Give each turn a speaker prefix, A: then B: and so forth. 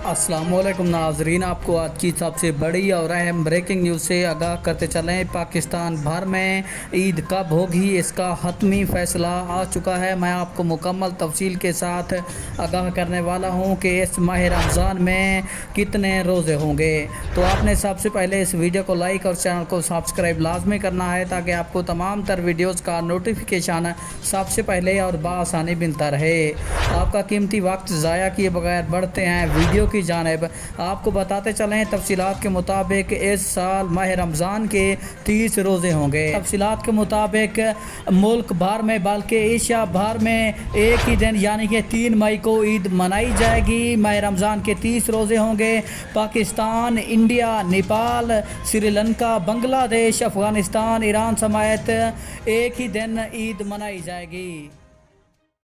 A: अस्सलामुअलैकुम नाजरीन, आपको आज की सबसे बड़ी और अहम ब्रेकिंग न्यूज़ से आगाह करते चलें। पाकिस्तान भर में ईद कब होगी, इसका हतमी फ़ैसला आ चुका है। मैं आपको मुकम्मल तफसील के साथ आगाह करने वाला हूं कि इस माह रमज़ान में कितने रोज़े होंगे। तो आपने सबसे पहले इस वीडियो को लाइक और चैनल को सब्सक्राइब लाजमी करना है, ताकि आपको तमाम तर वीडियोज़ का नोटिफिकेशन सबसे पहले और बआसानी मिलता रहे। आपका कीमती वक्त ज़ाया किए बगैर बढ़ते हैं वीडियो की जानिब। आपको बताते चलें, तफसीलात के मुताबिक इस साल माह रमज़ान के 30 रोज़े होंगे। तफसीलात के मुताबिक मुल्क भर में बल्कि एशिया भर में एक ही दिन यानी कि 3 मई को ईद मनाई जाएगी। माह रमज़ान के 30 रोज़े होंगे। पाकिस्तान, इंडिया, नेपाल, श्रीलंका, बांग्लादेश, अफ़गानिस्तान, ईरान समेत एक ही दिन ईद मनाई जाएगी।